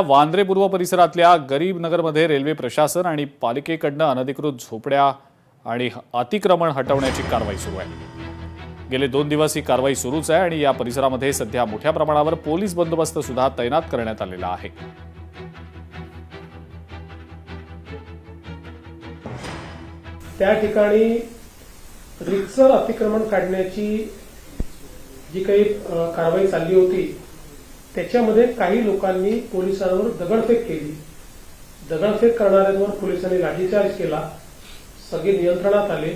वांद्रे पूर्व परिसरातल्या गरीब नगरमध्ये रेल्वे प्रशासन आणि पालिकेकडनं अनधिकृत झोपड्या आणि अतिक्रमण हटवण्याची कारवाई सुरू आहे। गेले 2 दिवस ही कारवाई सुरूच आहे आणि या परिसरामध्ये सध्या मोठ्या प्रमाणावर पोलीस बंदोबस्त सुद्धा तैनात करण्यात आलेला आहे। त्या ठिकाणी रितसर अतिक्रमण काढण्याची जी काही कारवाई चालली होती त्याच्यामध्ये काही लोकांनी पोलिसांवर दगडफेक केली। दगडफेक करणाऱ्यांवर पोलिसांनी लाठीचार्ज केला। सगळे नियंत्रणात आले।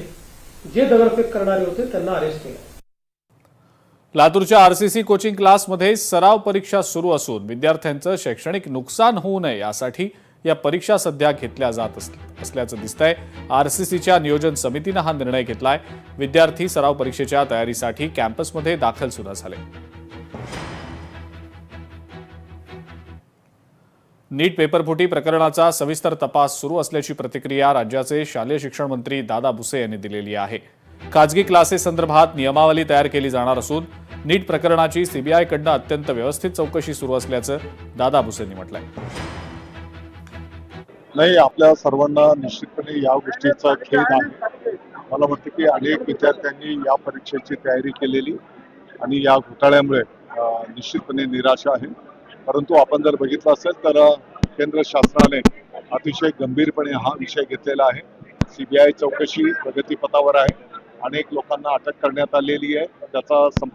जे दगडफेक करणारे होते त्यांना अरेस्ट केले। लातूरच्या आरसीसी कोचिंग क्लासमध्ये सराव परीक्षा सुरू असून विद्यार्थ्यांचं शैक्षणिक नुकसान होऊ नये यासाठी या परीक्षा सध्या घेतल्या जात असल्याचं दिसतंय। आरसीसीच्या नियोजन समितीने हा निर्णय घेतलाय। विद्यार्थी सराव परीक्षेच्या तयारीसाठी कॅम्पसमध्ये दाखल सुद्धा झाले। नीट पेपरफुटी प्रकरणाचा सविस्तर तपास सुरू असल्याची प्रतिक्रिया राज्याचे शालेय शिक्षण मंत्री दादा भुसे यांनी दिलेली आहे। खाजगी क्लासेस संदर्भात नियमावली तयार केली जाणार असून नीट प्रकरणाची सीबीआयकडनं अत्यंत व्यवस्थित चौकशी सुरू असल्याचं दादा भुसेंनी म्हटलंय। नाही, आपल्या सर्वांना निश्चितपणे या गोष्टीचा खेद आहे। मला वाटतं की अनेक विद्यार्थ्यांनी या परीक्षेची तयारी केलेली आणि या घोटाळ्यामुळे निश्चितपणे निराशा आहे। परंतु आपण जर बघितलं असेल तर केंद्र शासनाने अतिशय गंभीरपणे हा विषय घेतलेला आहे। सीबीआय चौकशी प्रगतीपथावर आहे। अनेक लोकांना अटक करण्यात आलेली आहे। त्याचा